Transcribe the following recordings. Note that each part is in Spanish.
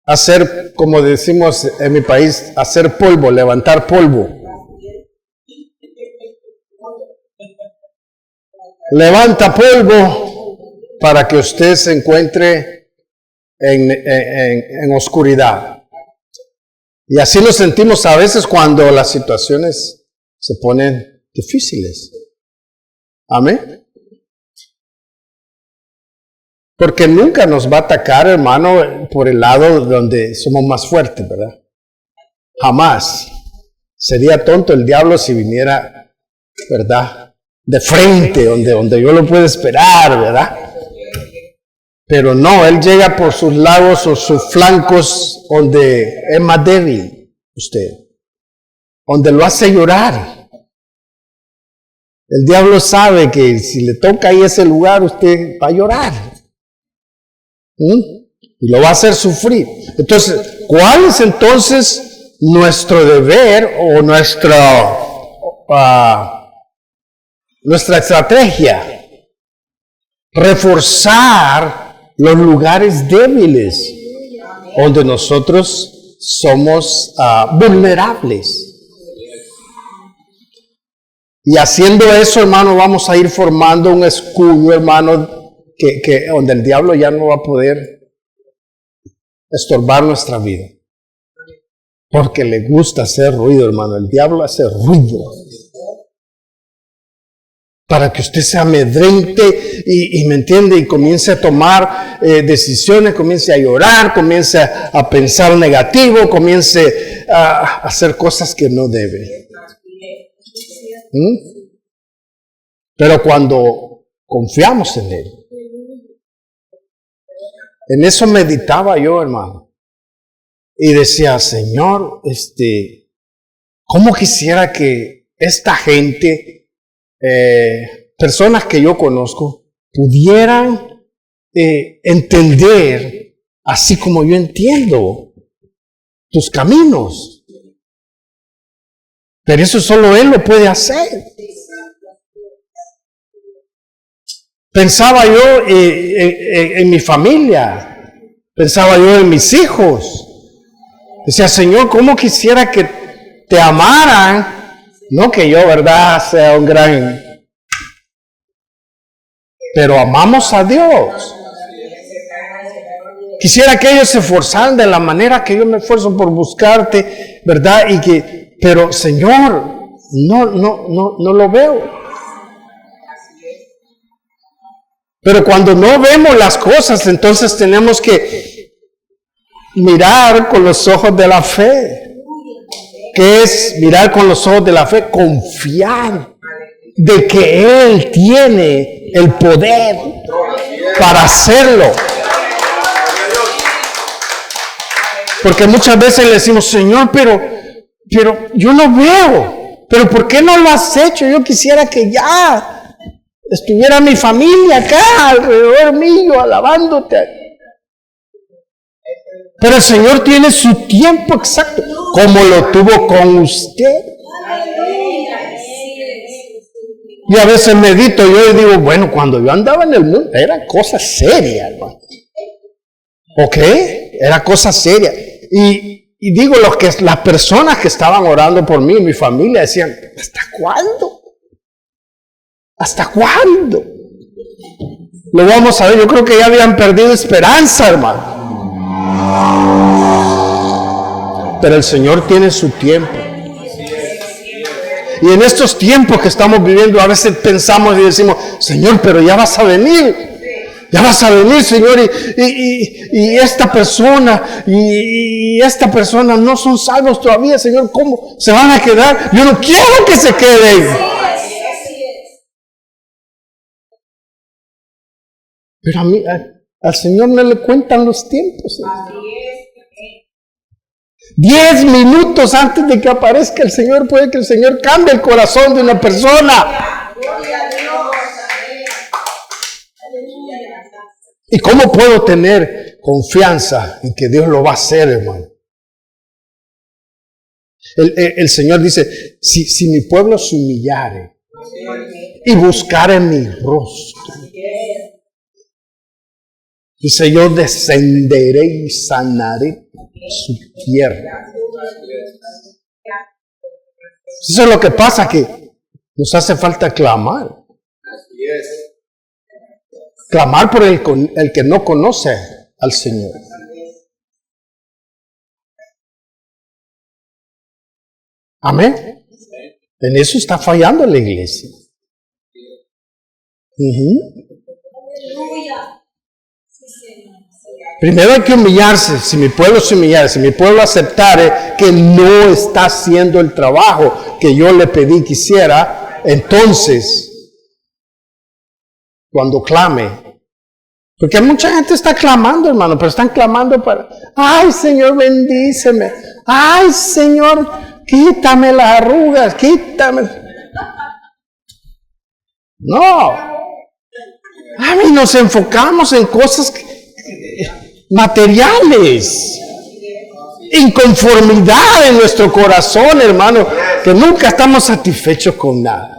hacer, como decimos en mi país, hacer polvo, levantar polvo. Levanta polvo para que usted se encuentre en oscuridad. Y así nos sentimos a veces cuando las situaciones se ponen difíciles. Amén. Porque nunca nos va a atacar, hermano, por el lado donde somos más fuertes, ¿verdad? Jamás. Sería tonto el diablo si viniera, ¿verdad?, de frente, donde yo lo puedo esperar, ¿verdad? Pero no, él llega por sus lados o sus flancos donde es más débil usted, donde lo hace llorar. El diablo sabe que si le toca ahí ese lugar, usted va a llorar. Y lo va a hacer sufrir. Entonces, ¿cuál es entonces nuestro deber o nuestra estrategia? Reforzar los lugares débiles donde nosotros somos vulnerables. Y haciendo eso, hermano, vamos a ir formando un escudo, hermano, que donde el diablo ya no va a poder estorbar nuestra vida. Porque le gusta hacer ruido, hermano. El diablo hace ruido. Para que usted se amedrente y me entiende, y comience a tomar decisiones, comience a llorar, comience a pensar negativo, comience a hacer cosas que no debe. Pero cuando confiamos en Él, en eso meditaba yo, hermano, y decía, Señor, ¿cómo quisiera que esta gente, personas que yo conozco, pudieran entender, así como yo entiendo, tus caminos? Pero eso solo Él lo puede hacer. Pensaba yo en mi familia, pensaba yo en mis hijos. Decía, Señor, ¿cómo quisiera que te amaran? No que yo, ¿verdad?, sea un gran... Pero amamos a Dios. Quisiera que ellos se esforzaran de la manera que yo me esfuerzo por buscarte, ¿verdad? Pero Señor, no lo veo. Pero cuando no vemos las cosas, entonces tenemos que mirar con los ojos de la fe. ¿Qué es mirar con los ojos de la fe? Confiar de que Él tiene el poder para hacerlo. Porque muchas veces le decimos, Señor, pero yo no veo. ¿Pero por qué no lo has hecho? Yo quisiera que ya estuviera mi familia acá alrededor mío alabándote. Pero el Señor tiene su tiempo exacto, como lo tuvo con usted. Y a veces medito yo y digo, bueno, cuando yo andaba en el mundo era cosa seria, hermano. ¿Ok? Era cosa seria. Y digo, las personas que estaban orando por mí, mi familia, decían, ¿hasta cuándo? ¿Hasta cuándo? Lo vamos a ver. Yo creo que ya habían perdido esperanza, hermano. Pero el Señor tiene su tiempo. Y en estos tiempos que estamos viviendo, a veces pensamos y decimos, Señor, pero ya vas a venir. Ya vas a venir, Señor, y esta persona y esta persona no son salvos todavía, Señor. ¿Cómo se van a quedar? Yo no quiero que se queden. Pero a mí, al Señor no le cuentan los tiempos. 10 minutos antes de que aparezca el Señor, puede que el Señor cambie el corazón de una persona. ¿Y cómo puedo tener confianza en que Dios lo va a hacer, hermano? El Señor dice, si mi pueblo se humillare y buscare mi rostro, dice, yo descenderé y sanaré su tierra. Eso es lo que pasa, que nos hace falta clamar. Clamar por el que no conoce al Señor. Amén. En eso está fallando la iglesia. Primero hay que humillarse. Si mi pueblo se humillare, si mi pueblo aceptare que no está haciendo el trabajo que yo le pedí que hiciera, entonces, cuando clame, porque mucha gente está clamando, hermano, pero están clamando para, ay, Señor, bendíceme, ay, Señor, quítame las arrugas, quítame. No, a mí nos enfocamos en cosas materiales, inconformidad en nuestro corazón, hermano, que nunca estamos satisfechos con nada.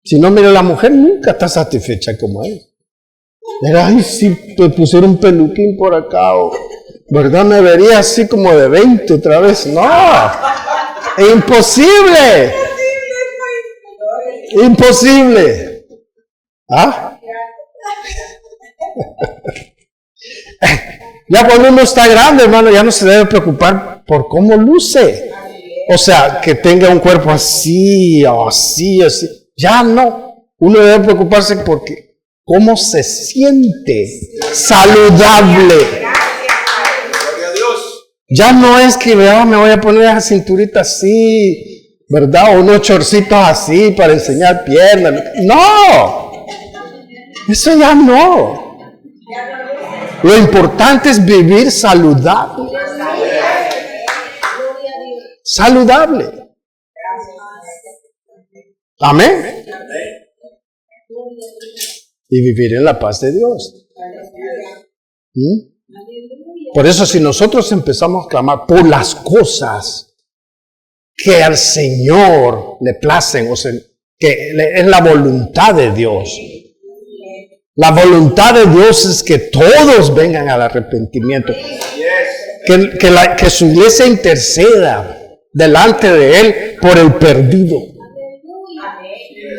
Si no, mira, la mujer nunca está satisfecha como él. Era, ay, si te pusieron un peluquín por acá, o, ¿verdad? Me vería así como de 20 otra vez. No, imposible. Imposible. ¿Ah? Ya cuando uno está grande, hermano, ya no se debe preocupar por cómo luce. O sea, que tenga un cuerpo así, o así, así. Ya no. Uno debe preocuparse porque cómo se siente saludable. Ya no es que me voy a poner esa cinturita así, ¿verdad? O unos chorcitos así para enseñar piernas. No. Eso ya no. Lo importante es vivir saludable. Saludable. Amén. Y vivir en la paz de Dios. Por eso, si nosotros empezamos a clamar por las cosas que al Señor le placen, o sea, que es la voluntad de Dios. La voluntad de Dios es que todos vengan al arrepentimiento. Que su iglesia interceda delante de Él por el perdido.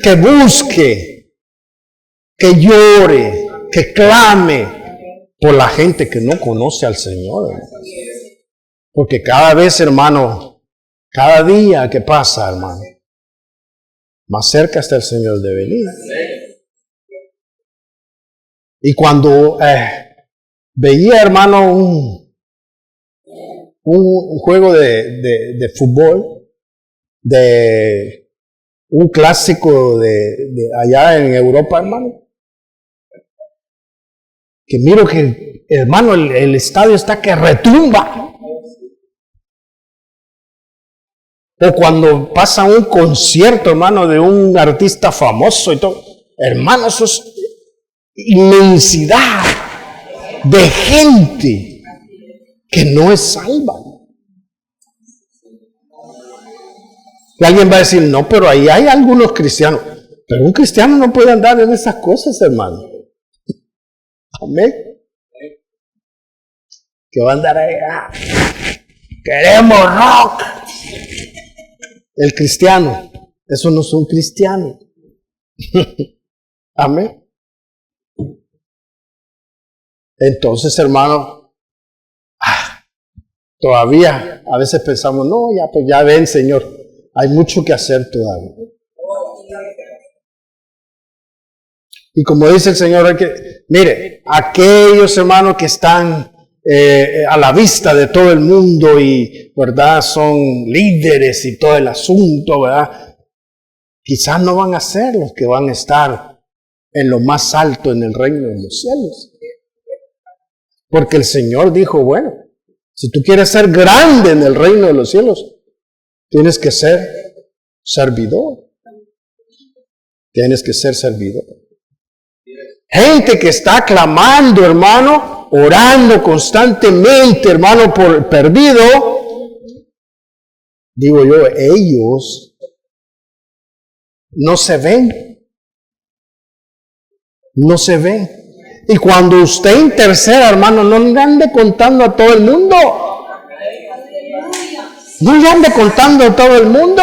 Que busque, que llore, que clame por la gente que no conoce al Señor. Porque cada vez, hermano, cada día que pasa, hermano, más cerca está el Señor de venir. Y cuando veía, hermano, un juego de fútbol, de un clásico de allá en Europa, hermano, que miro que, hermano, el estadio está que retumba. O cuando pasa un concierto, hermano, de un artista famoso y todo, hermano, eso es inmensidad de gente que no es salva. Y alguien va a decir, no, pero ahí hay algunos cristianos. Pero un cristiano no puede andar en esas cosas, hermano. Amén. Que va a andar ahí. Queremos rock. El cristiano. Eso no es un cristiano. Amén. Entonces, hermano, todavía a veces pensamos, no, ya pues ya ven, Señor, hay mucho que hacer todavía. Y como dice el Señor, hay que, mire, aquellos hermanos que están a la vista de todo el mundo y, ¿verdad?, son líderes y todo el asunto, ¿verdad? Quizás no van a ser los que van a estar en lo más alto en el reino de los cielos. Porque el Señor dijo, bueno, si tú quieres ser grande en el reino de los cielos, tienes que ser servidor. Tienes que ser servidor. Gente que está clamando, hermano, orando constantemente, hermano, por el perdido. Digo yo, ellos no se ven. No se ven. Y cuando usted interceda, hermano, no le ande contando a todo el mundo. No le ande contando a todo el mundo.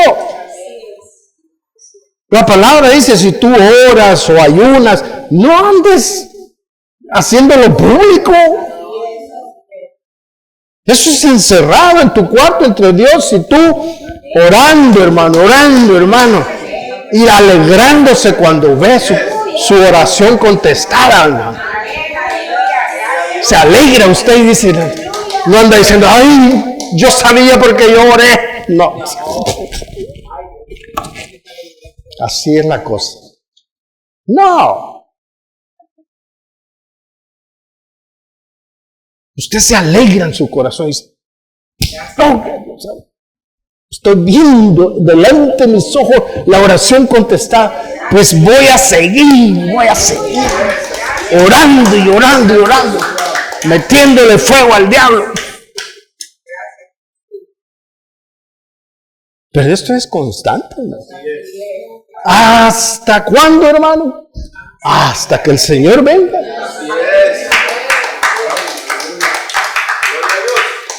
La palabra dice, si tú oras o ayunas, no andes haciéndolo público. Eso es encerrado en tu cuarto entre Dios y tú, orando, hermano, y alegrándose cuando ve su oración contestada, hermano. Se alegra usted y dice, no anda diciendo, ay, yo sabía porque yo oré. No. Así es la cosa. No. Usted se alegra en su corazón y dice, estoy viendo delante de mis ojos la oración contestada, pues voy a seguir orando y orando y orando, metiéndole fuego al diablo. Pero esto es constante, ¿no? ¿Hasta cuándo, hermano? Hasta que el Señor venga.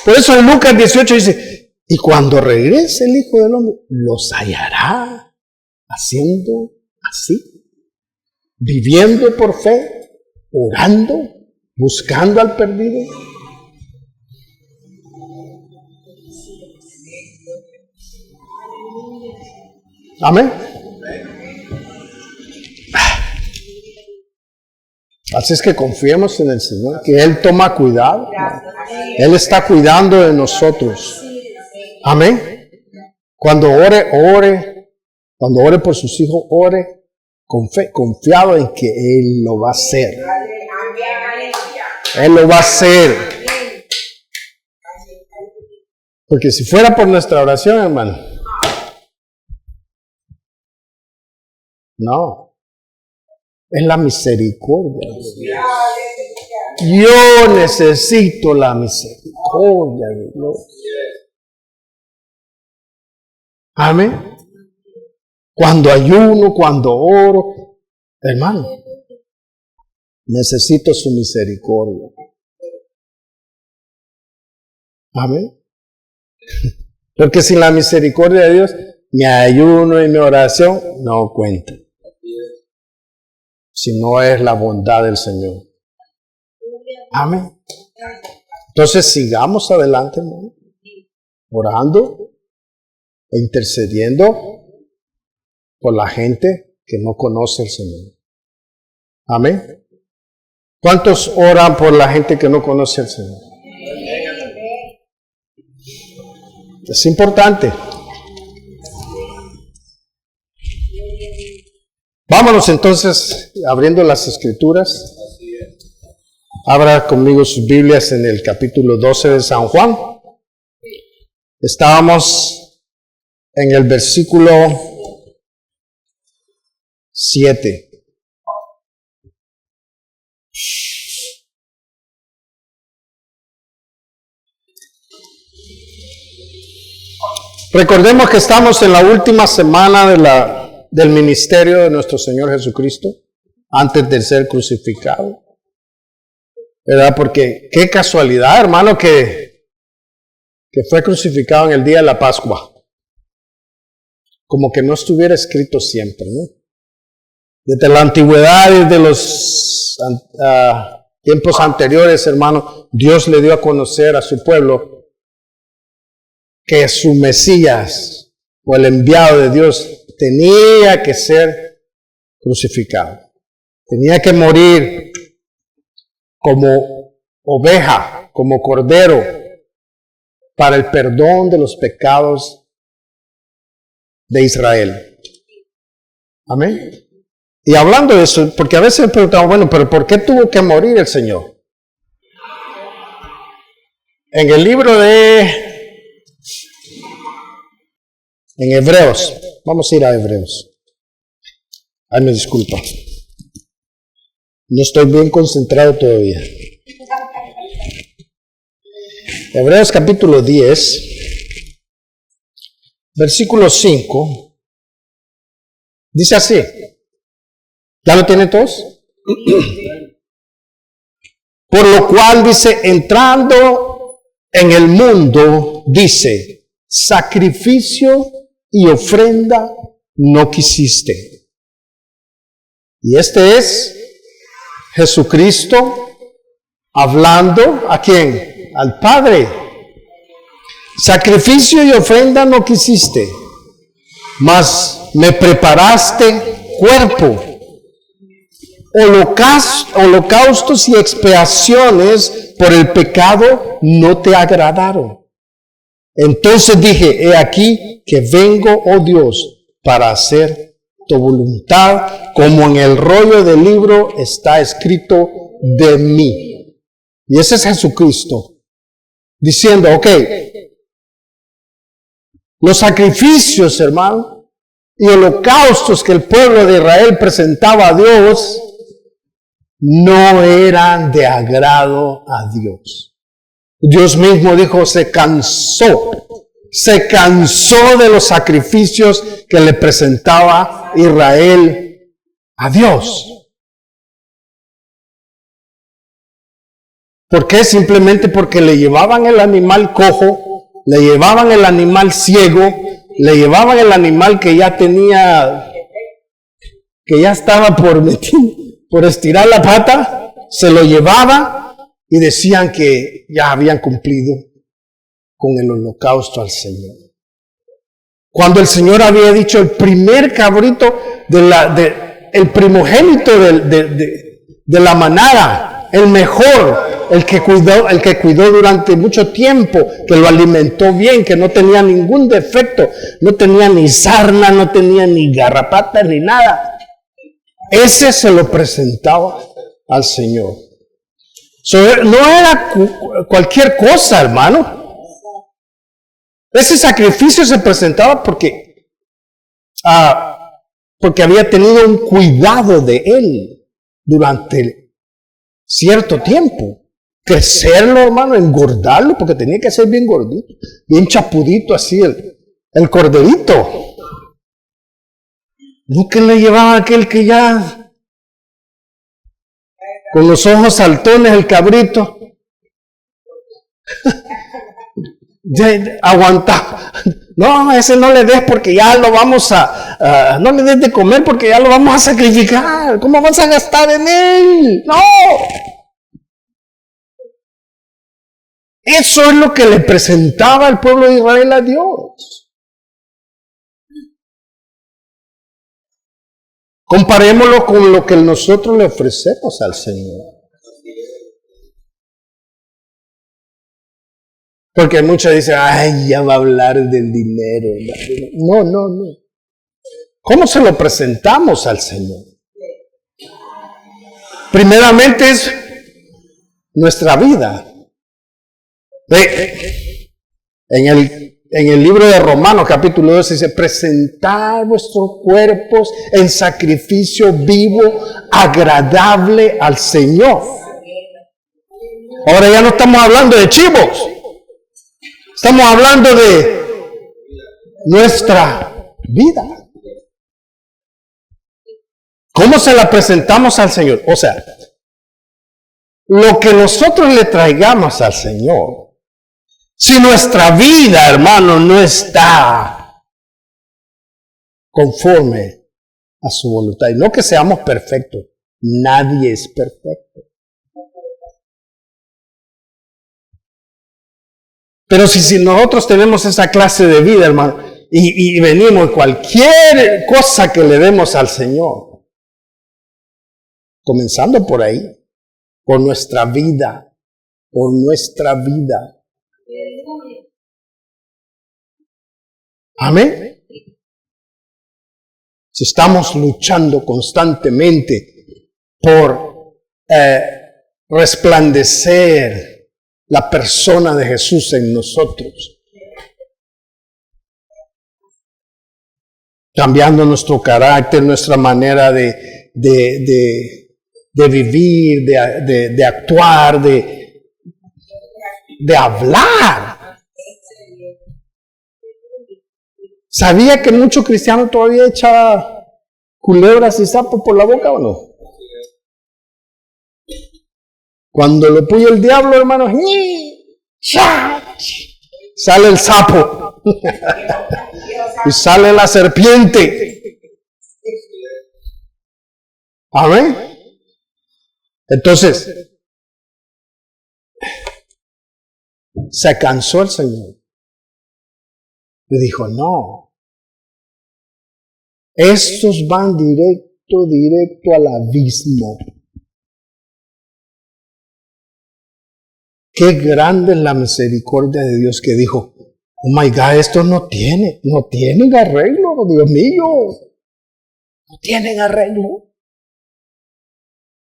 Por eso en Lucas 18 dice, y cuando regrese el Hijo del Hombre, los hallará haciendo así, viviendo por fe, orando, buscando al perdido. Amén. Así es que confiemos en el Señor, que Él toma cuidado. Él está cuidando de nosotros. Amén. Cuando ore. Cuando ore por sus hijos, ore con fe, confiado en que Él lo va a hacer. Él lo va a hacer. Porque si fuera por nuestra oración, hermano, no. Es la misericordia de Dios. Yo necesito la misericordia de Dios. Amén. Cuando ayuno, cuando oro, hermano, necesito su misericordia. Amén. Porque sin la misericordia de Dios, mi ayuno y mi oración no cuentan. Si no es la bondad del Señor. Amén. Entonces sigamos adelante, hermano, orando e intercediendo por la gente que no conoce al Señor. Amén. ¿Cuántos oran por la gente que no conoce al Señor? Es importante. Vámonos entonces abriendo las Escrituras. Abra conmigo sus Biblias en el capítulo 12 de San Juan. Estábamos en el versículo 7. Recordemos que estamos en la última semana del ministerio de nuestro Señor Jesucristo, antes de ser crucificado. ¿Verdad? Porque qué casualidad, hermano, que fue crucificado en el día de la Pascua. Como que no estuviera escrito siempre, ¿no? Desde la antigüedad, desde los tiempos anteriores, hermano, Dios le dio a conocer a su pueblo que su Mesías o el enviado de Dios tenía que ser crucificado. Tenía que morir como oveja, como cordero, para el perdón de los pecados de Israel. Amén. Y hablando de eso, porque a veces me preguntamos, bueno, pero ¿por qué tuvo que morir el Señor? En el libro en Hebreos, vamos a ir a Hebreos. Ay, me disculpa. No estoy bien concentrado todavía. Hebreos capítulo 10, versículo 5, dice así. ¿Ya lo tienen todos? Por lo cual dice, entrando en el mundo, dice, sacrificio y ofrenda no quisiste. Y este es Jesucristo hablando ¿a quién? Al Padre. Sacrificio y ofrenda no quisiste, mas me preparaste cuerpo. Holocaustos y expiaciones por el pecado no te agradaron. Entonces dije, he aquí que vengo, oh Dios, para hacer tu voluntad, como en el rollo del libro está escrito de mí. Y ese es Jesucristo, diciendo, ok, los sacrificios, hermano, y holocaustos que el pueblo de Israel presentaba a Dios, no eran de agrado a Dios. Dios mismo dijo, se cansó de los sacrificios que le presentaba Israel a Dios. ¿Por qué? Simplemente porque le llevaban el animal cojo, le llevaban el animal ciego, le llevaban el animal que ya tenía, que ya estaba por estirar la pata, se lo llevaba y decían que ya habían cumplido con el holocausto al Señor. Cuando el Señor había dicho el primer cabrito, el primogénito de la manada, el mejor, el que cuidó durante mucho tiempo, que lo alimentó bien, que no tenía ningún defecto, no tenía ni sarna, no tenía ni garrapata, ni nada. Ese se lo presentaba al Señor. No era cualquier cosa, hermano. Ese sacrificio se presentaba porque había tenido un cuidado de él durante cierto tiempo. Crecerlo, hermano, engordarlo, porque tenía que ser bien gordito, bien chapudito así el corderito. No que le llevaba aquel que ya con los ojos saltones, el cabrito, ya aguantaba. No, ese no le des porque ya lo vamos no le des de comer porque ya lo vamos a sacrificar. ¿Cómo vas a gastar en él? No. Eso es lo que le presentaba el pueblo de Israel a Dios. Comparémoslo con lo que nosotros le ofrecemos al Señor. Porque muchos dicen, ay, ya va a hablar del dinero. No. ¿Cómo se lo presentamos al Señor? Primeramente es nuestra vida. En el libro de Romanos, capítulo 12, dice, presentar vuestros cuerpos en sacrificio vivo, agradable al Señor. Ahora ya no estamos hablando de chivos. Estamos hablando de nuestra vida. ¿Cómo se la presentamos al Señor? O sea, lo que nosotros le traigamos al Señor, si nuestra vida, hermano, no está conforme a su voluntad, y no que seamos perfectos, nadie es perfecto. Pero si nosotros tenemos esa clase de vida, hermano, y venimos cualquier cosa que le demos al Señor, comenzando por ahí, por nuestra vida. Amén. Si estamos luchando constantemente por resplandecer la persona de Jesús en nosotros, cambiando nuestro carácter, nuestra manera de vivir, de actuar, de hablar. ¿Sabía que muchos cristianos todavía echan culebras y sapos por la boca o no? Cuando lo puye el diablo, hermano, sale el sapo y sale la serpiente. Amén. Entonces, se cansó el Señor y dijo, no, estos van directo al abismo. Qué grande es la misericordia de Dios que dijo, oh my God, esto no tienen arreglo, Dios mío, no tienen arreglo.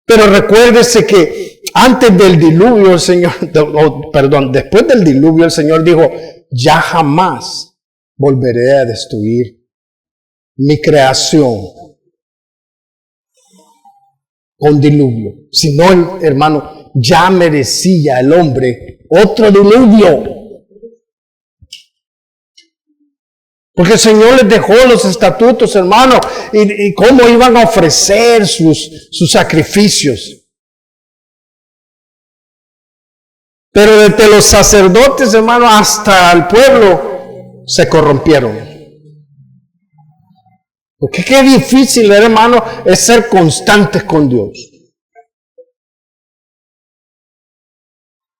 Pero recuérdese que antes del diluvio el Señor, después del diluvio el Señor dijo, ya jamás volveré a destruir mi creación con diluvio. Si no, hermano, ya merecía el hombre otro diluvio. Porque el Señor les dejó los estatutos, hermano, y cómo iban a ofrecer sus sacrificios. Pero desde los sacerdotes, hermano, hasta el pueblo se corrompieron. Porque qué difícil, hermano, es ser constantes con Dios.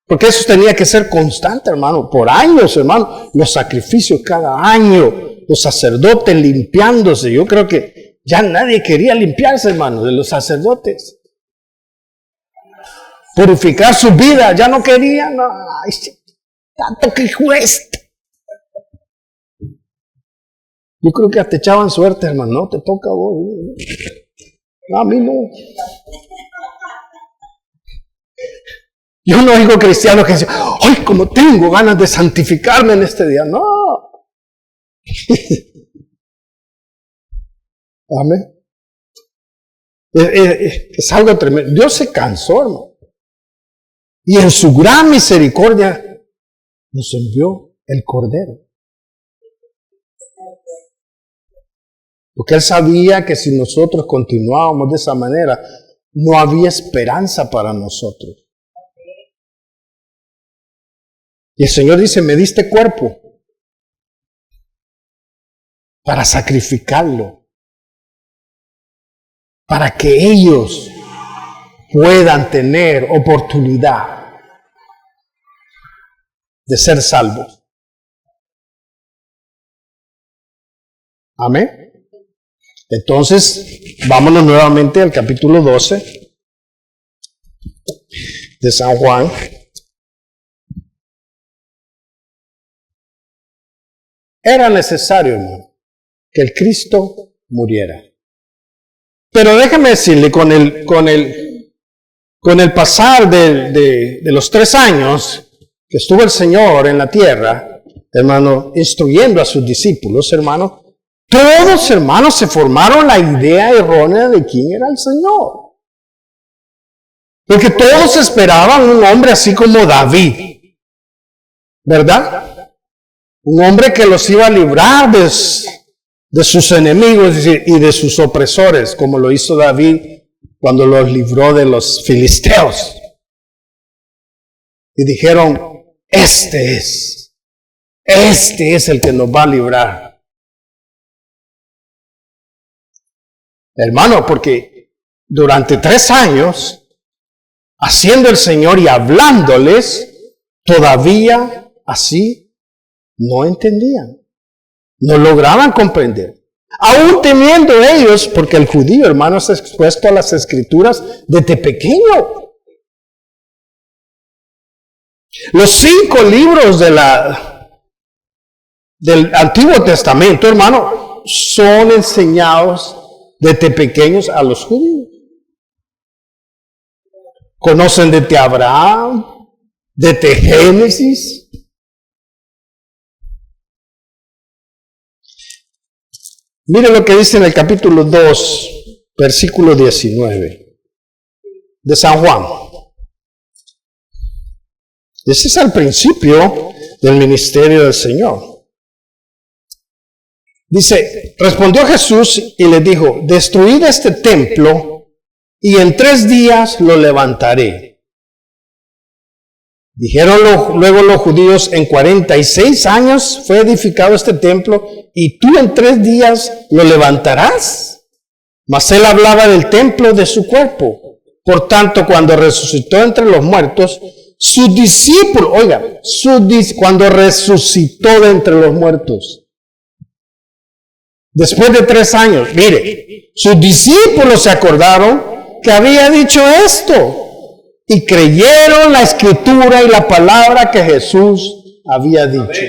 Porque eso tenía que ser constante, hermano, por años, hermano. Los sacrificios cada año, los sacerdotes limpiándose. Yo creo que ya nadie quería limpiarse, hermano, de los sacerdotes. Purificar su vida, ya no querían. No, ay, tanto que cuesta. Yo creo que hasta echaban suerte, hermano. No, te toca a vos. No, a mí no. Yo no oigo cristianos que dicen, ¡ay, como tengo ganas de santificarme en este día! No. Amén. Es algo tremendo. Dios se cansó, hermano. Y en su gran misericordia nos envió el Cordero. Porque Él sabía que si nosotros continuábamos de esa manera, no había esperanza para nosotros. Y el Señor dice, me diste cuerpo para sacrificarlo, para que ellos puedan tener oportunidad de ser salvos. Amén. Entonces, vámonos nuevamente al capítulo 12 de San Juan. Era necesario, hermano, que el Cristo muriera. Pero déjeme decirle, con el pasar de los 3 años que estuvo el Señor en la tierra, hermano, instruyendo a sus discípulos, hermano, todos, hermanos, se formaron la idea errónea de quién era el Señor. Porque todos esperaban un hombre así como David, ¿verdad? Un hombre que los iba a librar de sus enemigos y de sus opresores, como lo hizo David cuando los libró de los filisteos. Y dijeron, este es el que nos va a librar. Hermano, porque durante 3 años, haciendo el Señor y hablándoles, todavía así no entendían, no lograban comprender. Aún temiendo ellos, porque el judío, hermano, es expuesto a las escrituras desde pequeño. Los 5 libros del Antiguo Testamento, hermano, son enseñados desde pequeños a los judíos. Conocen desde Abraham, desde Génesis. Mire lo que dice en el capítulo 2, versículo 19 de San Juan. Ese es el principio del ministerio del Señor. Dice, respondió Jesús y le dijo, destruid este templo y en 3 días lo levantaré. Dijeron luego los judíos, en 46 años fue edificado este templo y tú en 3 días lo levantarás. Mas él hablaba del templo de su cuerpo. Por tanto, cuando resucitó entre los muertos, sus discípulos, cuando resucitó de entre los muertos, después de 3 años, mire, sus discípulos se acordaron que había dicho esto y creyeron la escritura y la palabra que Jesús había dicho.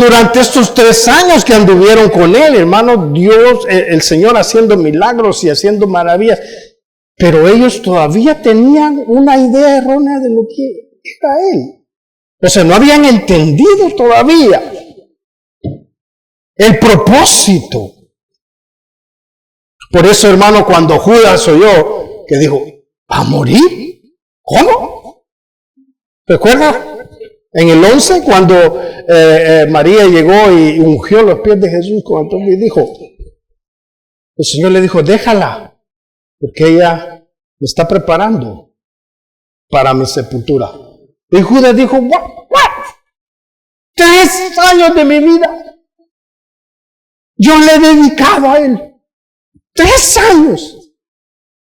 Durante estos 3 años que anduvieron con él, hermano, Dios, el Señor haciendo milagros y haciendo maravillas, pero ellos todavía tenían una idea errónea de lo que era él. O sea, no habían entendido todavía el propósito. Por eso, hermano, cuando Judas oyó que dijo, ¿va a morir? ¿Cómo? ¿Recuerda? En el 11, cuando María llegó y ungió los pies de Jesús con el y dijo, el Señor le dijo, déjala, porque ella me está preparando para mi sepultura. Y Judas dijo, what? 3 años de mi vida yo le he dedicado a él. 3 años.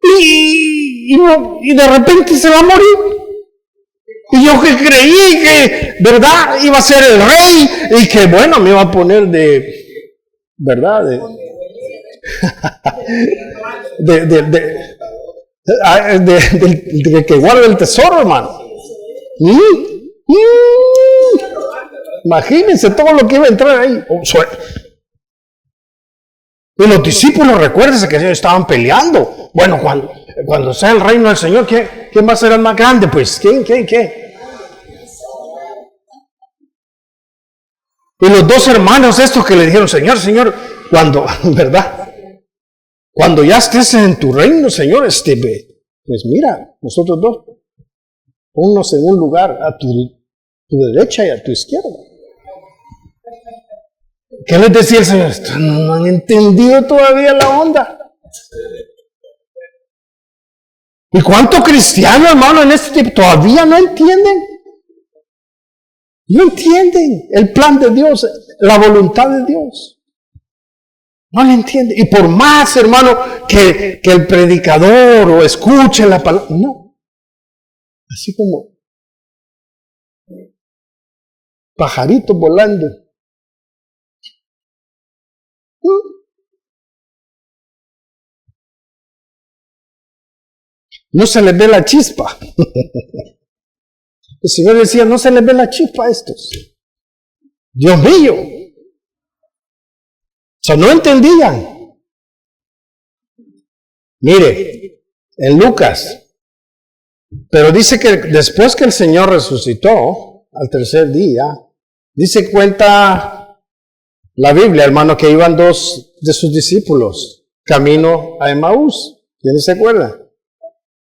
Y de repente se va a morir. Y yo que creí que, ¿verdad?, iba a ser el rey y que, bueno, me iba a poner de, ¿verdad?, de que guarda el tesoro, hermano. Imagínense todo lo que iba a entrar ahí. Y los discípulos, recuérdense que ellos estaban peleando. Bueno, cuando sea el reino del Señor, ¿quién va a ser el más grande? Pues, ¿quién? Y los 2 hermanos estos que le dijeron, Señor, ¿verdad? Cuando ya estés en tu reino, Señor, pues mira, nosotros 2, ponnos en un lugar a tu derecha y a tu izquierda. ¿Qué les decía el Señor? No han entendido todavía la onda. ¿Y cuántos cristianos, hermano, en este tiempo todavía no entienden? No entienden el plan de Dios, la voluntad de Dios. No lo entienden. Y por más, hermano, que el predicador o escuche la palabra, no. Así como pajaritos volando. No se les ve la chispa. El Señor decía, no se les ve la chispa a estos. Dios mío. O sea, no entendían. Mire, en Lucas, pero dice que después que el Señor resucitó, al 3er día, dice, cuenta la Biblia, hermano, que iban 2 de sus discípulos camino a Emaús. ¿Quiénes se acuerdan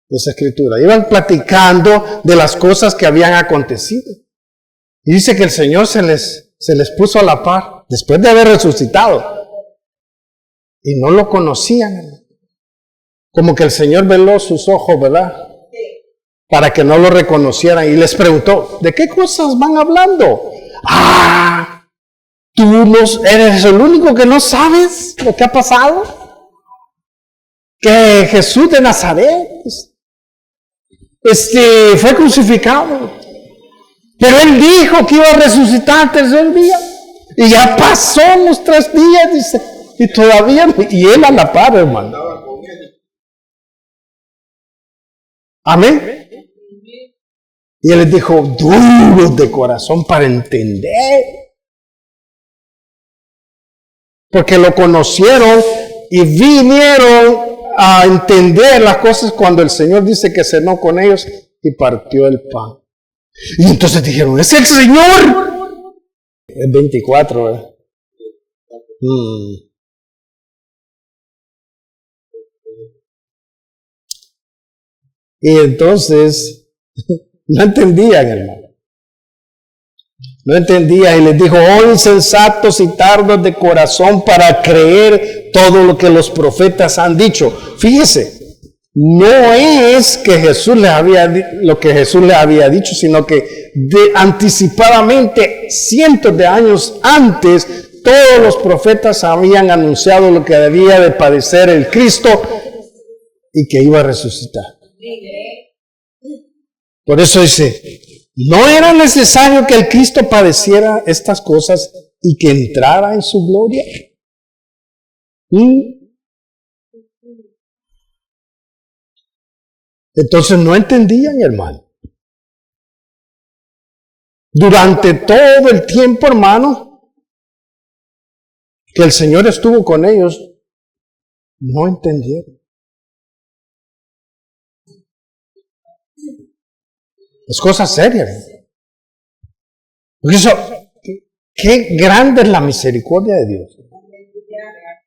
de esa escritura? Iban platicando de las cosas que habían acontecido. Y dice que el Señor se les puso a la par después de haber resucitado. Y no lo conocían. Como que el Señor veló sus ojos, ¿verdad? Para que no lo reconocieran. Y les preguntó, ¿de qué cosas van hablando? ¿Tú eres el único que no sabes lo que ha pasado? Que Jesús de Nazaret fue crucificado, pero él dijo que iba a resucitar al 3er día, y ya pasó los 3 días, dice, y todavía, y él a la par, hermano. Amén. Y él les dijo, duros de corazón para entender, porque lo conocieron y vinieron a entender las cosas cuando el Señor dice que cenó con ellos y partió el pan. Y entonces dijeron, ¡es el Señor! Es 24, ¿verdad? Y entonces no entendían, hermano. No entendían y les dijo, oh insensatos y tardos de corazón para creer todo lo que los profetas han dicho. Fíjese, no es que Jesús le había lo que Jesús le había dicho, sino que anticipadamente, cientos de años antes, todos los profetas habían anunciado lo que debía de padecer el Cristo y que iba a resucitar. Por eso dice, no era necesario que el Cristo padeciera estas cosas y que entrara en su gloria. Entonces no entendían, hermano. Durante todo el tiempo, hermano, que el Señor estuvo con ellos, no entendieron. Es cosa seria, ¿no? Por eso, qué grande es la misericordia de Dios.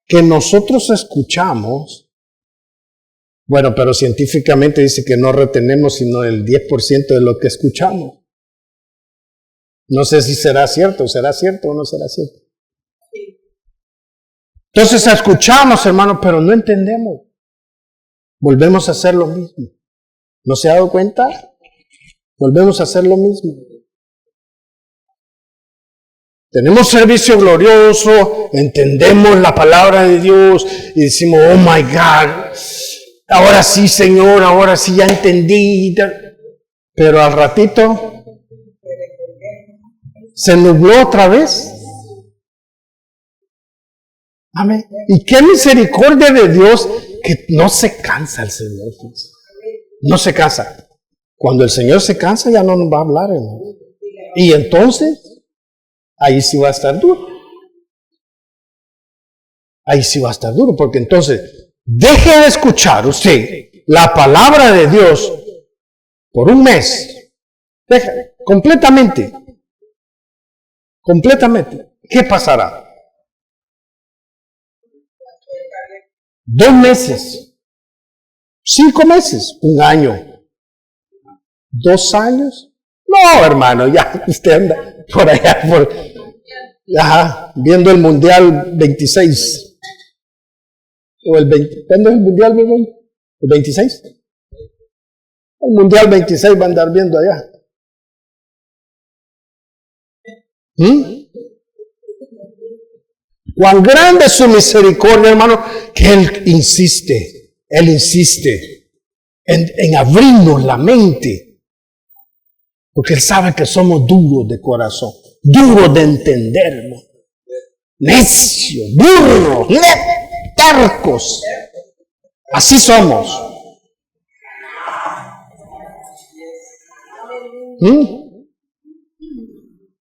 Que nosotros escuchamos, bueno, pero científicamente dice que no retenemos sino el 10% de lo que escuchamos. No sé si será cierto o no será cierto. Entonces escuchamos, hermano, pero no entendemos. Volvemos a hacer lo mismo. ¿No se ha dado cuenta? Volvemos a hacer lo mismo. Tenemos servicio glorioso, entendemos la palabra de Dios y decimos, oh my God, ahora sí, Señor, ahora sí ya entendí. Pero al ratito se nubló otra vez. Amén. Y qué misericordia de Dios que no se cansa el Señor. No se cansa. Cuando el Señor se cansa ya no nos va a hablar, hermano. Y entonces, ahí sí va a estar duro. Ahí sí va a estar duro, porque entonces, deje de escuchar usted la palabra de Dios por un mes. Deje, completamente. ¿Qué pasará? 2 meses. 5 meses. 1 año. 2 años. No, hermano, ya usted anda por allá, viendo el Mundial 26. O el 20. ¿Cuándo es el Mundial, mi hermano? ¿El 26? El Mundial 26 va a andar viendo allá. Cuán grande es su misericordia, hermano, que Él insiste en abrirnos la mente. Porque Él sabe que somos duros de corazón, duros de entender, hermano. Necios, burros, tercos. Así somos.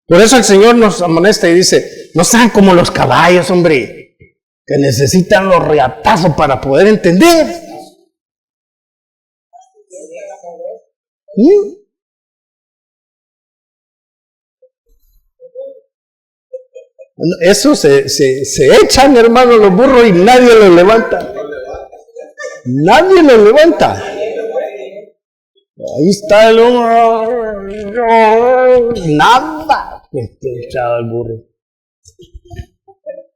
Por eso el Señor nos amonesta y dice, no sean como los caballos, hombre, que necesitan los reatazos para poder entender. Eso se echan, hermano, los burros y nadie los levanta. Nadie los levanta. Ahí está el nada. Echado el burro.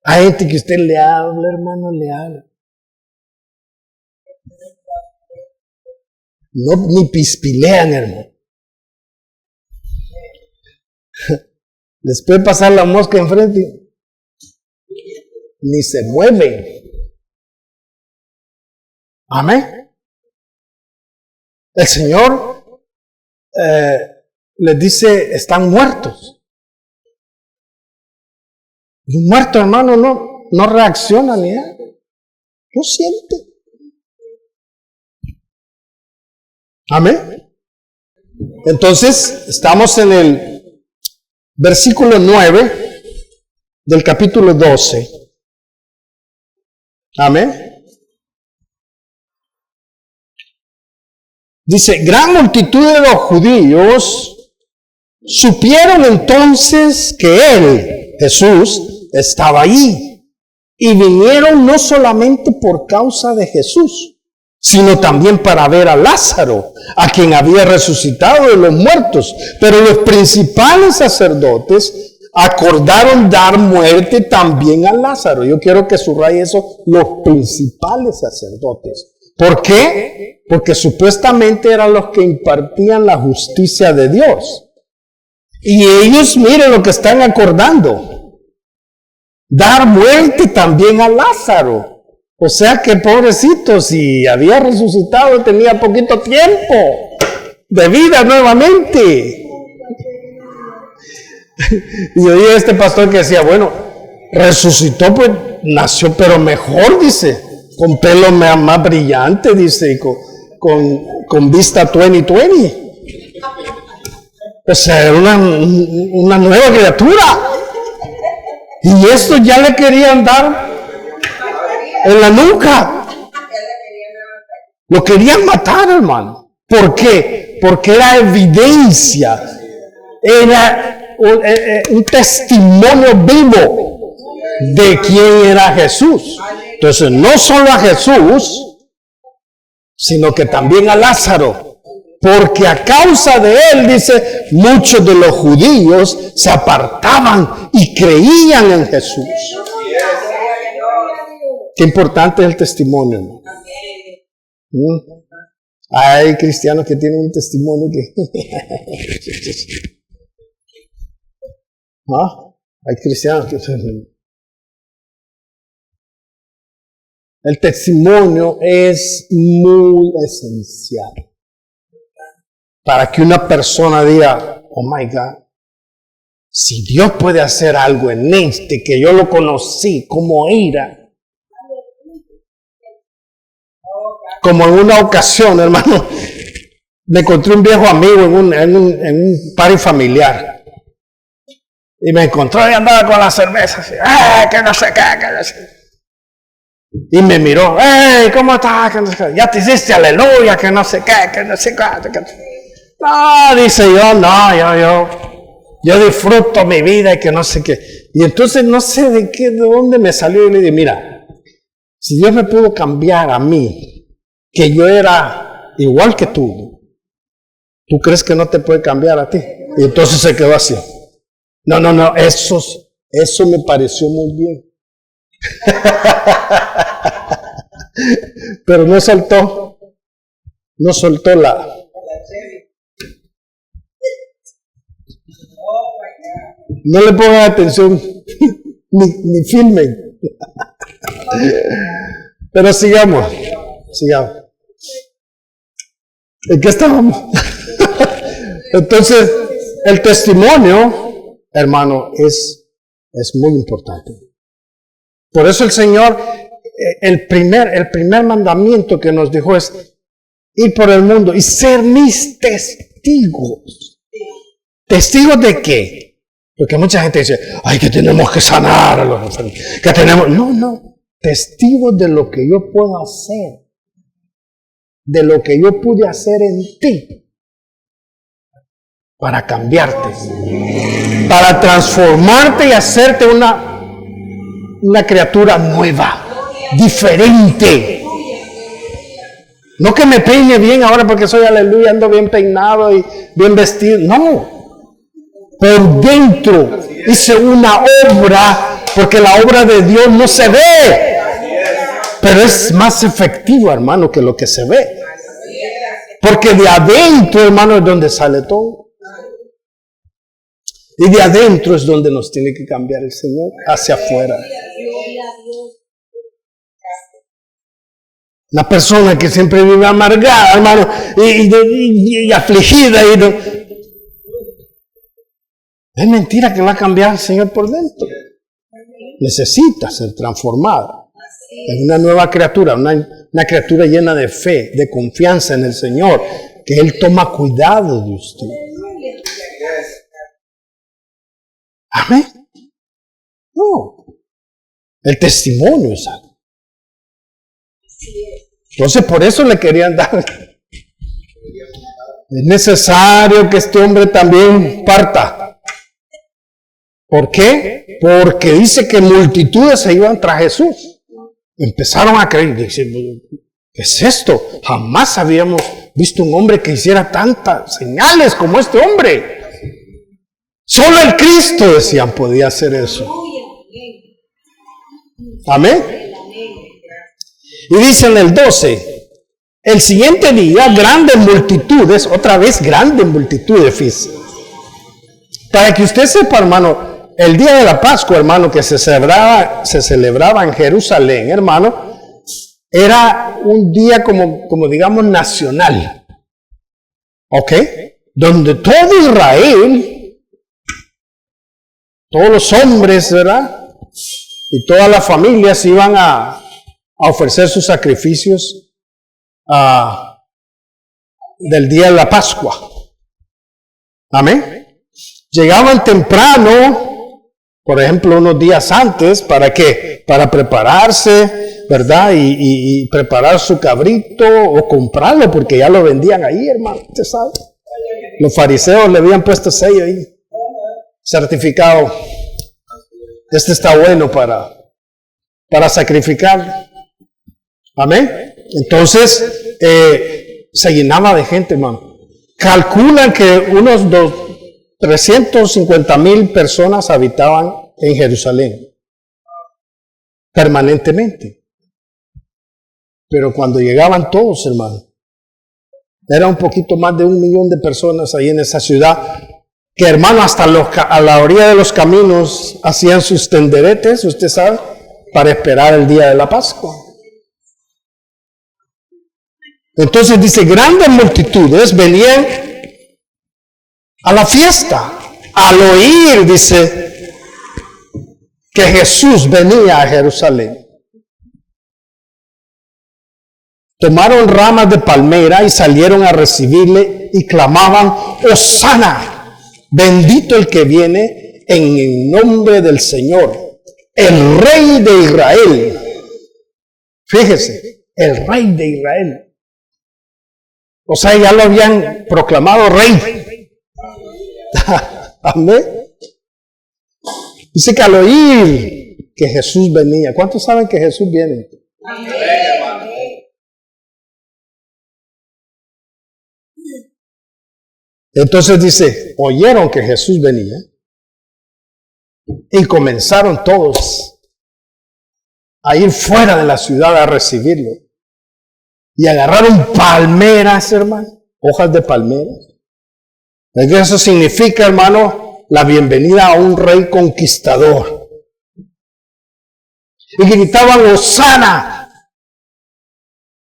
Hay gente que usted le habla, hermano, le habla. No, ni pispilean, hermano. Les puede pasar la mosca enfrente. Ni se mueven. Amén. El Señor les dice, están muertos. Y un muerto, hermano, no reacciona ni nada. No siente. Amén. Entonces, estamos en el versículo 9 del capítulo 12. Amén. Dice, gran multitud de los judíos supieron entonces que Él, Jesús, estaba allí. Y vinieron no solamente por causa de Jesús, sino también para ver a Lázaro, a quien había resucitado de los muertos. Pero los principales sacerdotes acordaron dar muerte también a Lázaro. Yo quiero que subraye eso, los principales sacerdotes. ¿Por qué? Porque supuestamente eran los que impartían la justicia de Dios. Y ellos, miren lo que están acordando. Dar muerte también a Lázaro. O sea que pobrecito, si había resucitado, tenía poquito tiempo de vida nuevamente. Y yo oí a este pastor que decía, bueno, resucitó, pues nació, pero mejor, dice, con pelo más brillante, dice, y con vista 2020. O sea, era una nueva criatura. Y esto ya le querían dar en la nuca. Lo querían matar, hermano. ¿Por qué? Porque era evidencia. Era un testimonio vivo de quién era Jesús. Entonces, no solo a Jesús, sino que también a Lázaro. Porque a causa de él, dice, muchos de los judíos se apartaban y creían en Jesús. Qué importante es el testimonio, ¿no? Hay cristianos que tienen un testimonio que... ¿Ah? Hay cristianos que... El testimonio es muy esencial para que una persona diga, oh my God, si Dios puede hacer algo en este, que yo lo conocí, como era. Como en una ocasión, hermano, me encontré un viejo amigo en un party familiar. Y me encontró y andaba con la cerveza así, que no sé qué, que no sé. Y me miró, ¿cómo estás? Que no sé qué. Ya te hiciste aleluya, que no sé qué, que no sé qué. No, dice yo disfruto mi vida y que no sé qué. Y entonces no sé de dónde me salió y le dije, mira, si Dios me pudo cambiar a mí, que yo era igual que tú, ¿tú crees que no te puede cambiar a ti? Y entonces se quedó así. No, eso me pareció muy bien. Pero no soltó la... No le pongan atención, ni filmen. Pero sigamos. ¿En qué estábamos? Entonces, el testimonio, hermano, es muy importante. Por eso el Señor, el primer mandamiento que nos dejó es ir por el mundo y ser mis testigos. ¿Testigos de qué? Porque mucha gente dice, que tenemos que sanar a los enfermos, que tenemos... No, testigos de lo que yo puedo hacer, de lo que yo pude hacer en ti, para cambiarte, para transformarte y hacerte una criatura nueva, diferente. No que me peine bien ahora porque soy aleluya, ando bien peinado y bien vestido. No. Por dentro hice una obra, porque la obra de Dios no se ve. Pero es más efectivo, hermano, que lo que se ve. Porque de adentro, hermano, es donde sale todo. Y de adentro es donde nos tiene que cambiar el Señor, hacia afuera. Una persona que siempre vive amargada, hermano, y afligida. Es mentira que va a cambiar el Señor por dentro. Necesita ser transformada. Es una nueva criatura, una criatura llena de fe, de confianza en el Señor, que Él toma cuidado de usted. Amén. No. El testimonio es algo. Entonces por eso le querían dar. Es necesario que este hombre también parta. ¿Por qué? Porque dice que multitudes se iban tras Jesús. Empezaron a creer. Dicen, ¿qué es esto? Jamás habíamos visto un hombre que hiciera tantas señales como este hombre. Solo el Cristo, decían, podía hacer eso. Amén. Y dice en el 12, El siguiente día, grandes multitudes, otra vez grandes multitudes, fíjese. Para que usted sepa, hermano, el día de la Pascua, hermano, que se celebraba en Jerusalén, hermano, era un día como digamos nacional, ¿ok? Donde todo Israel, todos los hombres, ¿verdad? Y todas las familias iban a ofrecer sus sacrificios del día de la Pascua. Amén. Llegaban temprano, por ejemplo, unos días antes, ¿para qué? Para prepararse, ¿verdad? Y preparar su cabrito o comprarlo, porque ya lo vendían ahí, hermano, usted sabe. Los fariseos le habían puesto sello ahí, certificado. Este está bueno para sacrificar. Amén. Entonces, se llenaba de gente, hermano. Calculan que unos 350,000 personas habitaban en Jerusalén permanentemente. Pero cuando llegaban todos, hermano, era un poquito más de 1 millón de personas ahí en esa ciudad, que hermano, hasta a la orilla de los caminos hacían sus tenderetes, usted sabe, para esperar el día de la Pascua. Entonces dice, grandes multitudes venían a la fiesta, al oír, dice, que Jesús venía a Jerusalén. Tomaron ramas de palmera y salieron a recibirle y clamaban, Hosana, bendito el que viene en el nombre del Señor, el Rey de Israel. Fíjese, el Rey de Israel. O sea, ya lo habían proclamado Rey. Amén. Dice que al oír que Jesús venía, ¿cuántos saben que Jesús viene? Amén. Entonces dice, oyeron que Jesús venía y comenzaron todos a ir fuera de la ciudad a recibirlo. Y agarraron palmeras, hermano, hojas de palmera. Eso significa, hermano, la bienvenida a un rey conquistador. Y gritaban, Hosana.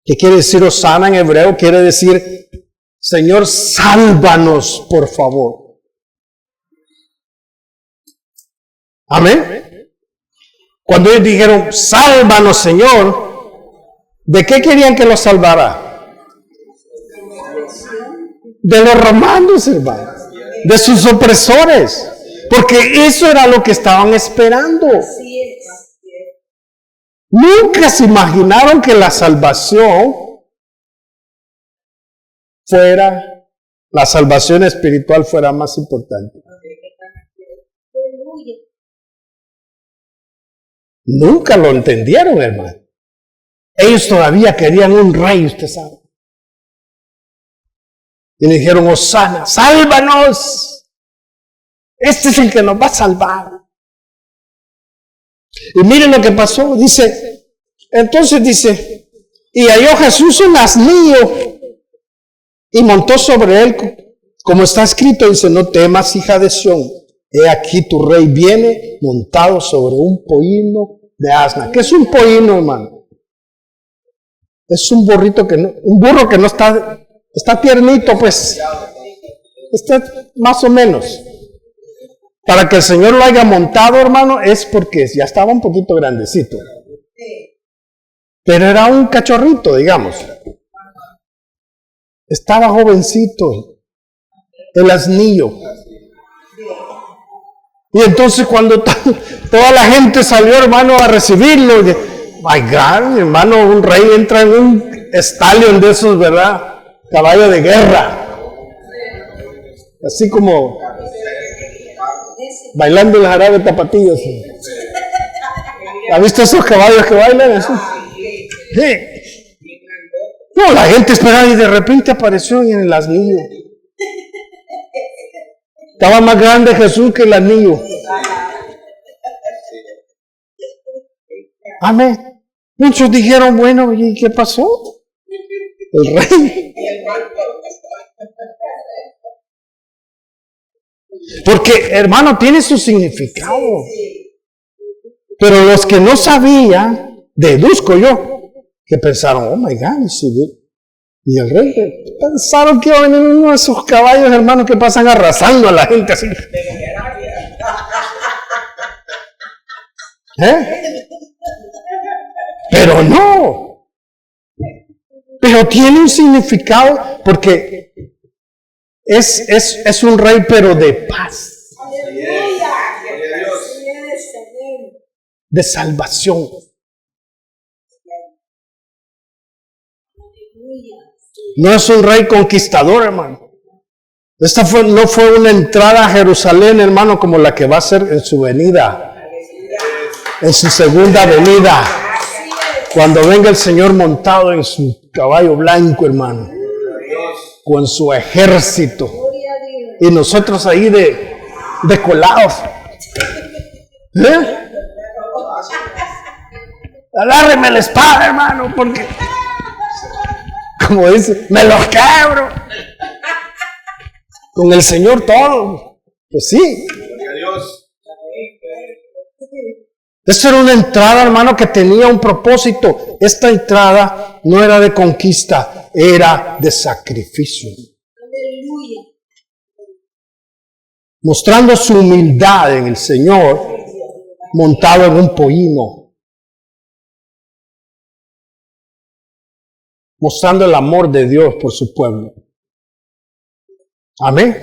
¿Qué quiere decir Hosana en hebreo? Quiere decir, Señor, sálvanos, por favor. Amén. Cuando ellos dijeron, sálvanos, Señor, ¿de qué querían que los salvara? De los romanos, hermano. De sus opresores. Porque eso era lo que estaban esperando. Nunca se imaginaron que la salvación espiritual fuera más importante. Nunca lo entendieron, hermano. Ellos todavía querían un rey, usted sabe. Y le dijeron, Hosana, sálvanos. Este es el que nos va a salvar. Y miren lo que pasó, entonces dice, y halló Jesús un asnillo y montó sobre él, como está escrito, dice, no temas, hija de Sión, he aquí tu rey viene montado sobre un pollino de asna. ¿Qué es un pollino, hermano? Es un burro que no está tiernito, pues, está más o menos. Para que el Señor lo haya montado, hermano, es porque ya estaba un poquito grandecito. Pero era un cachorrito, digamos. Estaba jovencito, el asnillo. Y entonces cuando toda la gente salió, hermano, a recibirlo, my God, hermano, un rey entra en un stallion de esos, ¿verdad? Caballo de guerra. Así como bailando el jarabe de tapatíos. ¿Ha visto esos caballos que bailan eso? Sí. No, la gente esperaba y de repente apareció en el asnillo. Estaba más grande Jesús que el asnillo. Amén. Muchos dijeron, bueno, ¿y qué pasó? El rey. Porque, hermano, tiene su significado. Pero los que no sabían, deduzco yo, que pensaron, oh my God, y el rey, pensaron que iba a venir uno de esos caballos, hermanos, que pasan arrasando a la gente así. Pero no. Pero tiene un significado porque es un rey, pero de paz. De salvación. No es un rey conquistador, hermano. Esta no fue una entrada a Jerusalén, hermano, como la que va a ser en su venida, en su segunda venida, cuando venga el Señor montado en su caballo blanco, hermano, con su ejército, y nosotros ahí de colados. Agárreme la espada, hermano, porque, como dice, me los quebro. Con el Señor todo. Pues sí. Esto era una entrada, hermano, que tenía un propósito. Esta entrada no era de conquista, era de sacrificio. Mostrando su humildad en el Señor, montado en un pollino. Mostrando el amor de Dios por su pueblo. Amén.